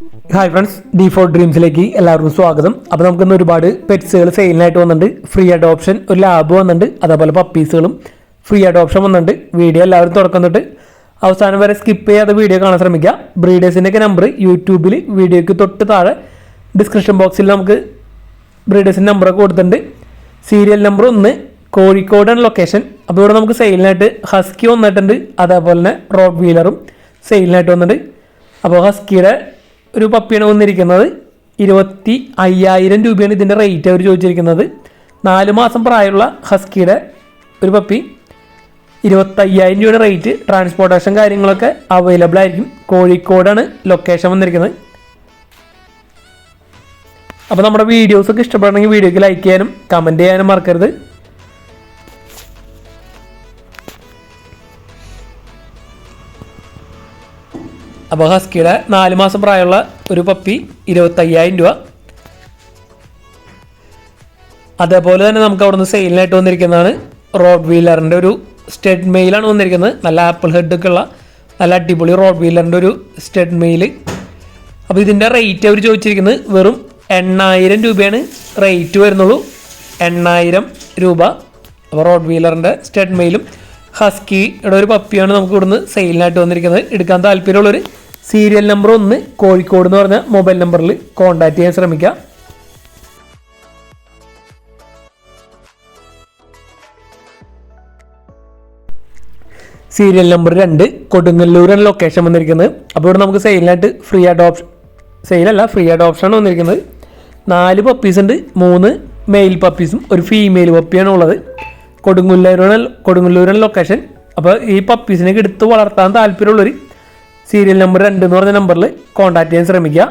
Hi friends, D4 ഡ്രീംസിലേക്ക് എല്ലാവർക്കും സ്വാഗതം. അപ്പോൾ നമുക്കിന്ന് ഒരുപാട് പെറ്റ്സുകൾ സെയിലിനായിട്ട് വന്നിട്ടുണ്ട്. ഫ്രീ അഡോപ്ഷൻ ഒരു ലാബ് വന്നിട്ടുണ്ട്, അതേപോലെ പപ്പീസുകളും ഫ്രീ അഡോപ്ഷൻ വന്നിട്ടുണ്ട്. വീഡിയോ എല്ലാവരും തുറക്കുന്നുണ്ട്, അവസാനം വരെ സ്കിപ്പ് ചെയ്യാതെ വീഡിയോ കാണാൻ ശ്രമിക്കുക. ബ്രീഡേഴ്സിൻ്റെയൊക്കെ നമ്പർ യൂട്യൂബിൽ വീഡിയോയ്ക്ക് തൊട്ട് താഴെ ഡിസ്ക്രിപ്ഷൻ ബോക്സിൽ നമുക്ക് ബ്രീഡേഴ്സിൻ്റെ നമ്പറൊക്കെ കൊടുത്തിട്ടുണ്ട്. സീരിയൽ നമ്പർ 1 കോഴിക്കോടാണ് ലൊക്കേഷൻ. അപ്പോൾ ഇവിടെ നമുക്ക് സെയിലിനായിട്ട് ഹസ്കി വന്നിട്ടുണ്ട്, അതേപോലെ തന്നെ റോഡ് വീലറും സെയിലിനായിട്ട് വന്നിട്ടുണ്ട്. അപ്പോൾ ഹസ്കിയുടെ ഒരു പപ്പിയാണ് വന്നിരിക്കുന്നത്. 25,000 രൂപയാണ് ഇതിൻ്റെ റേറ്റ് അവർ ചോദിച്ചിരിക്കുന്നത്. 4 മാസം പ്രായമുള്ള ഹസ്കിയുടെ ഒരു പപ്പി 25,000 രൂപയുടെ റേറ്റ്. ട്രാൻസ്പോർട്ടേഷൻ കാര്യങ്ങളൊക്കെ അവൈലബിൾ ആയിരിക്കും. കോഴിക്കോടാണ് ലൊക്കേഷൻ വന്നിരിക്കുന്നത്. അപ്പോൾ നമ്മുടെ വീഡിയോസൊക്കെ ഇഷ്ടപ്പെടണമെങ്കിൽ വീഡിയോക്ക് ലൈക്ക് ചെയ്യാനും കമൻറ്റ് ചെയ്യാനും മറക്കരുത്. അപ്പോൾ ഹസ്കിയുടെ 4 മാസം പ്രായമുള്ള ഒരു പപ്പി 25,000 രൂപ. അതേപോലെ തന്നെ നമുക്ക് അവിടെ നിന്ന് സെയിലിനായിട്ട് വന്നിരിക്കുന്നതാണ് റോഡ് വീലറിൻ്റെ ഒരു സ്റ്റഡ് മെയിലാണ് വന്നിരിക്കുന്നത്. നല്ല ആപ്പിൾ ഹെഡൊക്കെ ഉള്ള നല്ല അടിപൊളി റോഡ് വീലറിൻ്റെ ഒരു സ്റ്റഡ് മെയിൽ. അപ്പോൾ ഇതിൻ്റെ റേറ്റ് അവർ ചോദിച്ചിരിക്കുന്നത് വെറും 8,000 രൂപയാണ് റേറ്റ് വരുന്നുള്ളൂ. 8,000 രൂപ. അപ്പോൾ റോഡ് വീലറിൻ്റെ സ്റ്റഡ് മെയിലും ഹസ്കിയുടെ ഒരു പപ്പിയാണ് നമുക്ക് ഇവിടുന്ന് സെയിലിനായിട്ട് വന്നിരിക്കുന്നത്. എടുക്കാൻ താല്പര്യമുള്ളവർ സീരിയൽ നമ്പർ 1 കോഴിക്കോട് എന്ന് പറഞ്ഞ മൊബൈൽ നമ്പറിൽ കോൺടാക്ട് ചെയ്യാൻ ശ്രമിക്കുക. സീരിയൽ നമ്പർ 2 കൊടുങ്ങല്ലൂരാണ് ലൊക്കേഷൻ വന്നിരിക്കുന്നത്. അപ്പോൾ ഇവിടെ നമുക്ക് സെയിലിനായിട്ട് ഫ്രീ അഡോപ്ഷനാണ് വന്നിരിക്കുന്നത്. 4 പപ്പീസ് ഉണ്ട്. 3 മെയിൽ പപ്പീസും ഒരു ഫീമെയിൽ പപ്പിയാണ് ഉള്ളത്. കൊടുങ്ങല്ലൂരാണ് ലൊക്കേഷൻ. അപ്പോൾ ഈ പപ്പീസിനൊക്കെ എടുത്ത് വളർത്താൻ താല്പര്യമുള്ളവർ സീരിയൽ നമ്പർ 2 എന്ന് പറഞ്ഞ നമ്പറിൽ കോൺടാക്ട് ചെയ്യാൻ ശ്രമിക്കുക.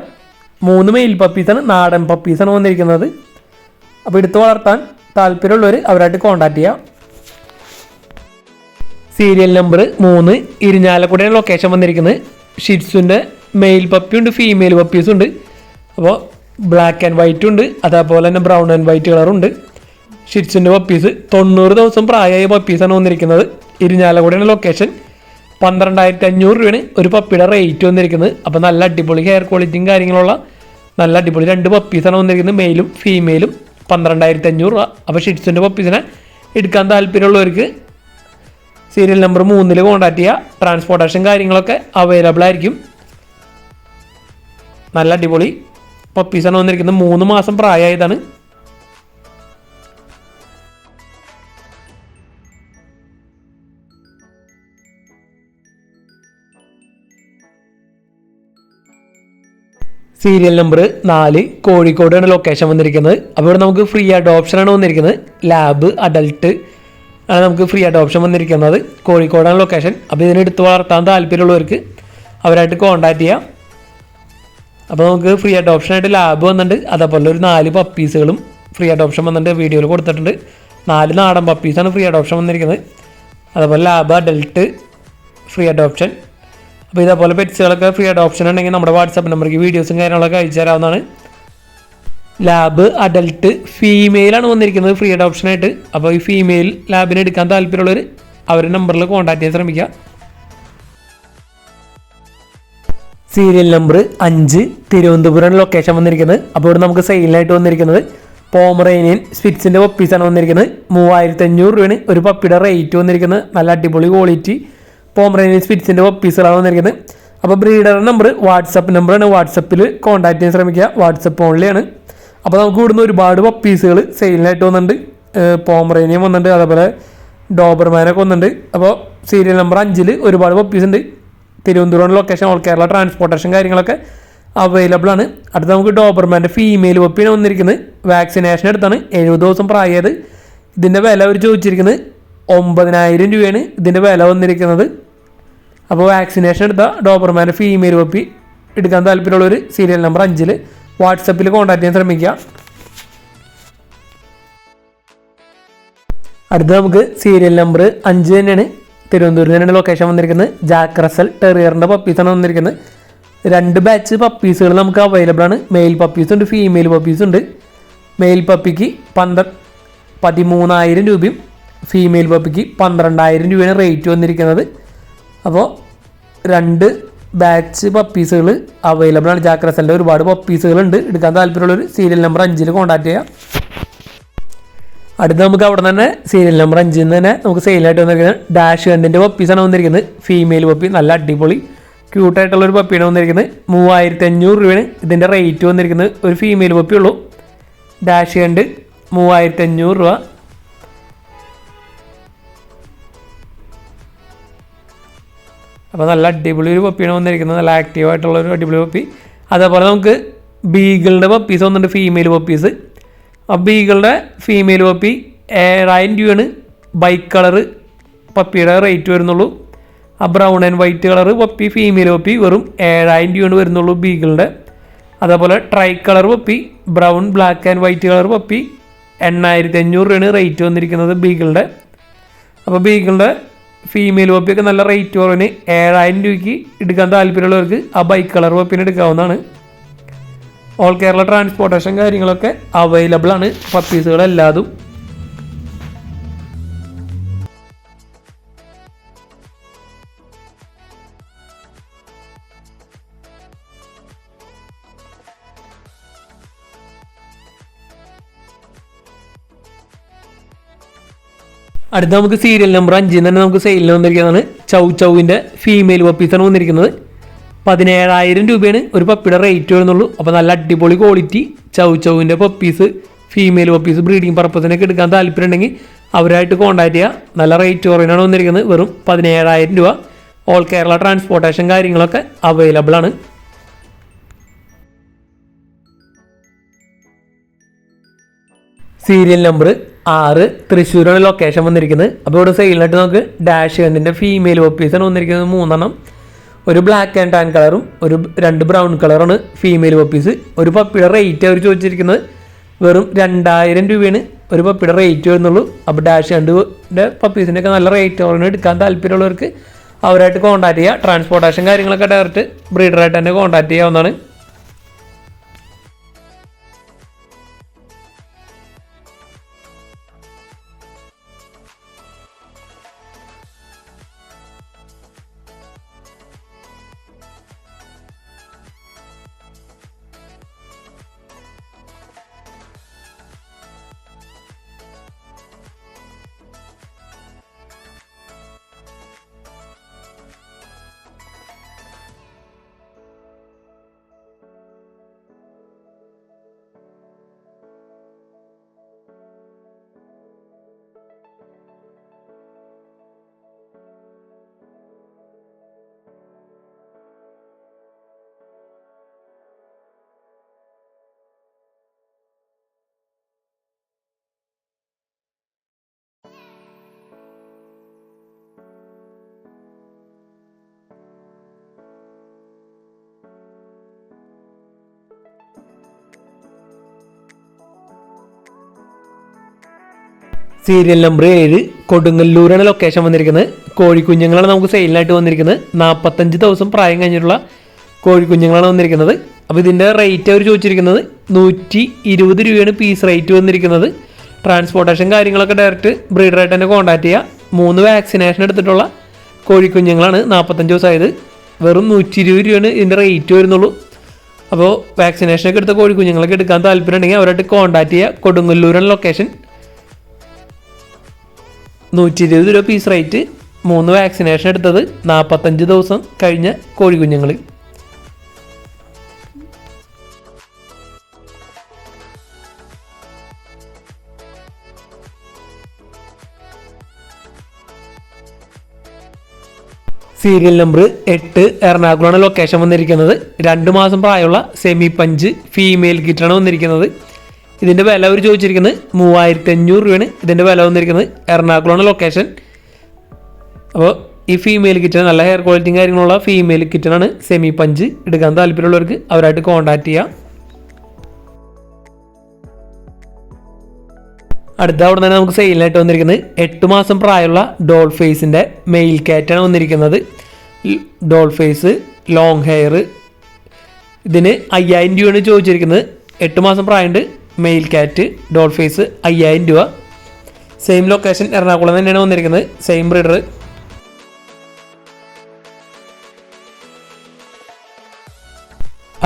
3 മെയിൽ പപ്പീസാണ്, നാടൻ പപ്പീസാണ് വന്നിരിക്കുന്നത്. അപ്പോൾ എടുത്ത് വളർത്താൻ താല്പര്യമുള്ളവർ അവരായിട്ട് കോൺടാക്ട് ചെയ്യുക. സീരിയൽ നമ്പർ 3 ഇരിഞ്ഞാലക്കുടയാണ് ലൊക്കേഷൻ വന്നിരിക്കുന്നത്. ഷിറ്റ്സുൻ്റെ മെയിൽ പപ്പിയുണ്ട്, ഫീമെയിൽ പപ്പീസും ഉണ്ട്. അപ്പോൾ ബ്ലാക്ക് ആൻഡ് വൈറ്റും ഉണ്ട്, അതേപോലെ തന്നെ ബ്രൗൺ ആൻഡ് വൈറ്റ് കളറുണ്ട്. ഷിറ്റ്സിൻ്റെ പപ്പീസ് 90 ദിവസം പ്രായമായ പപ്പീസാണ് വന്നിരിക്കുന്നത്. ഇരിഞ്ഞാലക്കുടയാണ് ലൊക്കേഷൻ. 12,500 രൂപയാണ് ഒരു പപ്പിയുടെ റേറ്റ് വന്നിരിക്കുന്നത്. അപ്പോൾ നല്ല അടിപൊളി ഹെയർ ക്വാളിറ്റിയും കാര്യങ്ങളുള്ള നല്ല അടിപൊളി 2 പപ്പീസാണ് വന്നിരിക്കുന്നത്, മെയിലും ഫീമെയിലും. 12,500 രൂപ. അപ്പോൾ ഷിറ്റ്സിൻ്റെ പപ്പീസിനെ എടുക്കാൻ താല്പര്യമുള്ളവർക്ക് സീരിയൽ നമ്പർ 3 കോൺടാക്ട് ചെയ്യുക. ട്രാൻസ്പോർട്ടേഷൻ കാര്യങ്ങളൊക്കെ അവൈലബിൾ ആയിരിക്കും. നല്ല അടിപൊളി പപ്പീസാണ് വന്നിരിക്കുന്നത്. 3 മാസം പ്രായമായതാണ്. സീരിയൽ നമ്പർ 4 കോഴിക്കോടാണ് ലൊക്കേഷൻ വന്നിരിക്കുന്നത്. അപ്പോൾ ഇവിടെ നമുക്ക് ഫ്രീ അഡോപ്ഷനാണ് വന്നിരിക്കുന്നത്. ലാബ് അഡൽട്ട് ആണ് നമുക്ക് ഫ്രീ അഡോപ്ഷൻ വന്നിരിക്കുന്നത്. കോഴിക്കോടാണ് ലൊക്കേഷൻ. അപ്പോൾ ഇതിനെടുത്ത് വളർത്താൻ താല്പര്യമുള്ളവർക്ക് അവരായിട്ട് കോൺടാക്ട് ചെയ്യാം. അപ്പോൾ നമുക്ക് ഫ്രീ അഡോപ്ഷനായിട്ട് ലാബ് വന്നിട്ടുണ്ട്, അതേപോലെ ഒരു 4 പപ്പീസുകളും ഫ്രീ അഡോപ്ഷൻ വന്നിട്ടുണ്ട്. വീഡിയോയിൽ കൊടുത്തിട്ടുണ്ട്. 4 നാടൻ പപ്പീസാണ് ഫ്രീ അഡോപ്ഷൻ വന്നിരിക്കുന്നത്. അതേപോലെ ലാബ് അഡൽട്ട് ഫ്രീ അഡോപ്ഷൻ. അപ്പോൾ ഇതേപോലെ പെറ്റ്സുകളൊക്കെ ഫ്രീ അഡോപ്ഷൻ ഉണ്ടെങ്കിൽ നമ്മുടെ വാട്സാപ്പ് നമ്പർക്ക് വീഡിയോസും കാര്യങ്ങളൊക്കെ അയച്ചു തരാവുന്നതാണ്. ലാബ് അഡൽട്ട് ഫീമെയിലാണ് വന്നിരിക്കുന്നത് ഫ്രീ അഡോപ്ഷനായിട്ട്. അപ്പോൾ ഈ ഫീമെയിൽ ലാബിനെ എടുക്കാൻ താല്പര്യമുള്ളവർ അവരുടെ നമ്പറിൽ കോൺടാക്ട് ചെയ്യാൻ ശ്രമിക്കുക. സീരിയൽ നമ്പർ 5 തിരുവനന്തപുരം ലൊക്കേഷൻ വന്നിരിക്കുന്നത്. അപ്പോൾ ഇവിടെ നമുക്ക് സെയിലിനായിട്ട് വന്നിരിക്കുന്നത് പോമറേനിയൻ സ്പിറ്റ്സിൻ്റെ പപ്പീസാണ് വന്നിരിക്കുന്നത്. 3,500 രൂപയാണ് ഒരു പപ്പിയുടെ റേറ്റ് വന്നിരിക്കുന്നത്. നല്ല അടിപൊളി ക്വാളിറ്റി പോമറേനിയൻ സ്പിറ്റ്സിൻ്റെ പപ്പീസുകളാണ് വന്നിരിക്കുന്നത്. അപ്പോൾ ബ്രീഡറുടെ നമ്പർ വാട്സപ്പ് നമ്പറാണ്. വാട്സപ്പിൽ കോൺടാക്ട് ചെയ്യാൻ ശ്രമിക്കുക. വാട്സപ്പ് ഓൺലിയാണ്. അപ്പോൾ നമുക്ക് ഇവിടുന്ന് ഒരുപാട് പപ്പീസുകൾ സെയിലിനായിട്ട് വന്നിട്ടുണ്ട്. പോമറേനിയൻ വന്നിട്ടുണ്ട്, അതേപോലെ ഡോബർമാനൊക്കെ വന്നിട്ടുണ്ട്. അപ്പോൾ സീരിയൽ നമ്പർ 5 ഒരുപാട് പപ്പീസ് ഉണ്ട്. Thiruvananthapuram location, all Kerala transportation കാര്യങ്ങളൊക്കെ അവൈലബിൾ ആണ്. അടുത്ത നമുക്ക് ഡോബർമാൻ്റെ ഫീമെയിൽ പപ്പിയാണ് വന്നിരിക്കുന്നത്. വാക്സിനേഷൻ എടുത്താണ്. 70 ദിവസം പ്രായമായത്. ഇതിൻ്റെ വില അവർ ചോദിച്ചിരിക്കുന്നത് 9,000 രൂപയാണ് ഇതിൻ്റെ വില വന്നിരിക്കുന്നത്. അപ്പോൾ വാക്സിനേഷൻ എടുത്ത ഡോബർമാൻ്റെ ഫീമെയിൽ പപ്പി എടുക്കാൻ താല്പര്യമുള്ളവർ സീരിയൽ നമ്പർ 5 വാട്സപ്പിൽ കോൺടാക്ട് ചെയ്യാൻ ശ്രമിക്കുക. അടുത്ത നമുക്ക് സീരിയൽ നമ്പർ 5 തന്നെയാണ്. തിരുവനന്തപുരം തന്നെയാണ് ലൊക്കേഷൻ വന്നിരിക്കുന്നത്. ജാക്ക് റസൽ ടെറിയറിൻ്റെ പപ്പീസാണ് വന്നിരിക്കുന്നത്. 2 ബാച്ച് പപ്പീസുകൾ നമുക്ക് അവൈലബിൾ ആണ്. മെയിൽ പപ്പീസ് ഉണ്ട്, ഫീമെയിൽ പപ്പീസ് ഉണ്ട്. മെയിൽ പപ്പിക്ക് 13,000 രൂപയും ഫീമെയിൽ പപ്പിക്ക് 12,000 രൂപയാണ് റേറ്റ് വന്നിരിക്കുന്നത്. അപ്പോൾ 2 ബാച്ച് പപ്പീസുകൾ അവൈലബിൾ ആണ്. ജാക്ക് റസലിൻ്റെ ഒരുപാട് പപ്പീസുകളുണ്ട്. എടുക്കാൻ താല്പര്യമുള്ളൊരു സീരിയൽ നമ്പർ 5 കോൺടാക്ട് ചെയ്യാം. അടുത്ത് നമുക്ക് അവിടെ തന്നെ സീരിയൽ നമ്പർ 5 തന്നെ നമുക്ക് സെയിലായിട്ട് വന്നിരിക്കുന്നത് ഡാഷ് ഹണ്ടിൻ്റെ പപ്പീസാണ് വന്നിരിക്കുന്നത്. ഫീമെയിൽ പപ്പി, നല്ല അടിപൊളി ക്യൂട്ടായിട്ടുള്ളൊരു പപ്പിയാണ് വന്നിരിക്കുന്നത്. 3500 രൂപയാണ് ഇതിൻ്റെ റേറ്റ് വന്നിരിക്കുന്നത്. ഒരു ഫീമെയിൽ പപ്പി ഉള്ളൂ. ഡാഷ് ഹണ്ട് 3500 രൂപ. അപ്പോൾ നല്ല അടിപൊളി ഒരു പപ്പിയാണ് വന്നിരിക്കുന്നത്. നല്ല ആക്റ്റീവായിട്ടുള്ളൊരു അടിപൊളി പപ്പി. അതേപോലെ നമുക്ക് ബീഗിളിൻ്റെ പപ്പീസ് വന്നിട്ടുണ്ട്, ഫീമെയിൽ പപ്പീസ്. ആ ബീഗിളുടെ ഫീമെയിൽ പപ്പി 7000 രൂപയാണ് ബൈക്ക് കളറ് പപ്പിയുടെ റേറ്റ് വരുന്നുള്ളൂ. ആ brown and white colour puppy female puppy വെറും 7000 രൂപയാണ് വരുന്നുള്ളൂ ബീഗിളിൻ്റെ. അതേപോലെ try colour puppy brown black and white colour puppy 8500 രൂപയാണ് റേറ്റ് വന്നിരിക്കുന്നത് ബീഗിളിൻ്റെ. അപ്പോൾ ബീഗിളിൻ്റെ ഫീമെയിൽ പപ്പിയൊക്കെ നല്ല റേറ്റ് കുറവിന് 7000 രൂപയ്ക്ക് എടുക്കാൻ താല്പര്യമുള്ളവർക്ക് ആ ബൈക്ക് കളർ പപ്പിനെ എടുക്കാവുന്നതാണ്. ഓൾ കേരള ട്രാൻസ്പോർട്ടേഷൻ കാര്യങ്ങളൊക്കെ അവൈലബിൾ ആണ് പപ്പീസുകളെല്ലാതും. അടുത്ത നമുക്ക് സീരിയൽ നമ്പർ 5 തന്നെ നമുക്ക് സെയിലിന് വന്നിരിക്കുന്നതാണ്. ചൗവിൻ്റെ ഫീമെയിൽ പപ്പീസാണ് വന്നിരിക്കുന്നത്. 17000 രൂപയാണ് ഒരു പപ്പിയുടെ റേറ്റ് വരുന്നുള്ളൂ. അപ്പോൾ നല്ല അടിപൊളി ക്വാളിറ്റി ചൗവിൻ്റെ പപ്പീസ്, ഫീമെയിൽ പപ്പീസ് ബ്രീഡിങ് പർപ്പസിനൊക്കെ എടുക്കാൻ താല്പര്യം ഉണ്ടെങ്കിൽ അവരായിട്ട് കോൺടാക്ട് ചെയ്യുക. നല്ല റേറ്റ് കുറവിനാണ് വന്നിരിക്കുന്നത്. വെറും 17000 രൂപ. ഓൾ കേരള ട്രാൻസ്പോർട്ടേഷൻ കാര്യങ്ങളൊക്കെ അവൈലബിൾ ആണ്. സീരിയൽ നമ്പർ 6 തൃശ്ശൂരാണ് ലൊക്കേഷൻ വന്നിരിക്കുന്നത്. അപ്പോൾ ഇവിടെ സെയിലിനായിട്ട് നമുക്ക് ഡാഷ് ഹണ്ടിൻ്റെ ഫീമെയിൽ പപ്പീസാണ് വന്നിരിക്കുന്നത് 3 എണ്ണം. ഒരു ബ്ലാക്ക് ആൻഡ് ടാൻ കളറും 2 ബ്രൗൺ കളറാണ് ഫീമെയിൽ പപ്പീസ്. ഒരു പപ്പിയുടെ റേറ്റ് അവർ ചോദിച്ചിരിക്കുന്നത് വെറും 2000 രൂപയാണ് ഒരു പപ്പിയുടെ റേറ്റ് വരുന്നുള്ളൂ. അപ്പോൾ ഡാഷ് ഹണ്ടിൻ്റെ പപ്പീസിൻ്റെയൊക്കെ നല്ല റേറ്റ് കുറവിന് എടുക്കാൻ താല്പര്യമുള്ളവർക്ക് അവരായിട്ട് കോൺടാക്ട് ചെയ്യുക. ട്രാൻസ്പോർട്ടേഷൻ കാര്യങ്ങളൊക്കെ ഡയറക്റ്റ് ബ്രീഡറായിട്ട് തന്നെ കോൺടാക്ട് ചെയ്യാവുന്നതാണ്. സീരിയൽ നമ്പർ 7 കൊടുങ്ങല്ലൂരാണ് ലൊക്കേഷൻ വന്നിരിക്കുന്നത്. കോഴിക്കുഞ്ഞുങ്ങളാണ് നമുക്ക് സെയിലിനായിട്ട് വന്നിരിക്കുന്നത്. 45 ദിവസം പ്രായം കഴിഞ്ഞിട്ടുള്ള കോഴിക്കുഞ്ഞുങ്ങളാണ് വന്നിരിക്കുന്നത്. അപ്പോൾ ഇതിൻ്റെ റേറ്റ് അവർ ചോദിച്ചിരിക്കുന്നത് 120 രൂപയാണ് പീസ് റേറ്റ് വന്നിരിക്കുന്നത്. ട്രാൻസ്പോർട്ടേഷൻ കാര്യങ്ങളൊക്കെ ഡയറക്റ്റ് ബ്രീഡറായിട്ട് തന്നെ കോൺടാക്ട് ചെയ്യുക. 3 വാക്സിനേഷൻ എടുത്തിട്ടുള്ള കോഴിക്കുഞ്ഞുങ്ങളാണ് 45 ദിവസമായത്. വെറും 120 രൂപയാണ് ഇതിൻ്റെ റേറ്റ് വരുന്നുള്ളൂ. അപ്പോൾ വാക്സിനേഷനൊക്കെ എടുത്ത കോഴിക്കുഞ്ഞുങ്ങളൊക്കെ എടുക്കാൻ താല്പര്യം ഉണ്ടെങ്കിൽ അവരായിട്ട് കോൺടാക്ട് ചെയ്യുക. കൊടുങ്ങല്ലൂരാണ് ലൊക്കേഷൻ. 120 രൂപ പീസ് റേറ്റ്. 3 വാക്സിനേഷൻ എടുത്തത് 45 ദിവസം കഴിഞ്ഞ കോഴിക്കുഞ്ഞുങ്ങൾ. സീരിയൽ നമ്പർ 8 എറണാകുളമാണ് ലൊക്കേഷൻ വന്നിരിക്കുന്നത്. 2 മാസം പ്രായമുള്ള സെമി പഞ്ച് ഫീമെയിൽ കിറ്റാണ് വന്നിരിക്കുന്നത്. ഇതിൻ്റെ വില അവർ ചോദിച്ചിരിക്കുന്നത് 3500 രൂപയാണ് ഇതിൻ്റെ വില വന്നിരിക്കുന്നത്. എറണാകുളമാണ് ലൊക്കേഷൻ. അപ്പോൾ ഈ ഫീമെയിൽ കിറ്റൺ നല്ല ഹെയർ ക്വാളിറ്റിയും കാര്യങ്ങളുള്ള ഫീമെയിൽ കിറ്റണാണ്. സെമി പഞ്ച് എടുക്കാൻ താല്പര്യമുള്ളവർക്ക് അവരായിട്ട് കോൺടാക്ട് ചെയ്യാം. അടുത്ത അവിടെ തന്നെ നമുക്ക് സെയിലിനായിട്ട് വന്നിരിക്കുന്നത് 8 മാസം പ്രായമുള്ള ഡോൾ ഫേസിൻ്റെ മെയിൽ കാറ്റാണ് വന്നിരിക്കുന്നത്. Doll face long hair. ഇതിന് 5000 രൂപയാണ് ചോദിച്ചിരിക്കുന്നത്. 8 മാസം പ്രായമുണ്ട്. മെയിൽ കാറ്റ് ഡോൾ ഫേസ് 5000 രൂപ. സെയിം ലൊക്കേഷൻ എറണാകുളം തന്നെയാണ് വന്നിരിക്കുന്നത്. Same breeder.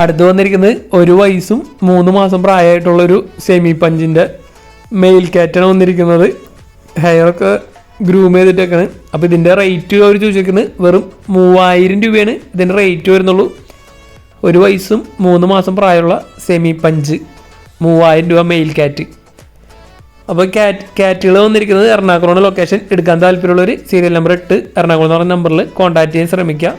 അടുത്ത് വന്നിരിക്കുന്നത് 1 വയസ്സും 3 മാസം പ്രായമായിട്ടുള്ളൊരു സെമി പഞ്ചിൻ്റെ മെയിൽ കാറ്റാണ് വന്നിരിക്കുന്നത്. ഹെയറൊക്കെ ഗ്രൂം ചെയ്തിട്ടൊക്കെയാണ്. അപ്പോൾ ഇതിൻ്റെ റേറ്റ് അവർ ചോദിച്ചിരിക്കുന്നത് വെറും 3000 രൂപയാണ് ഇതിൻ്റെ റേറ്റ് വരുന്നുള്ളൂ. 1 വയസ്സും 3 മാസം പ്രായമുള്ള സെമി പഞ്ച് 3000 രൂപ മെയിൽ കാറ്റ്. അപ്പോൾ കാറ്റുകൾ വന്നിരിക്കുന്നത് എറണാകുളമാണ് ലൊക്കേഷൻ. എടുക്കാൻ താല്പര്യമുള്ളവർ സീരിയൽ നമ്പർ 8 എറണാകുളം എന്ന് പറഞ്ഞ നമ്പറിൽ കോൺടാക്ട് ചെയ്യാൻ ശ്രമിക്കുക.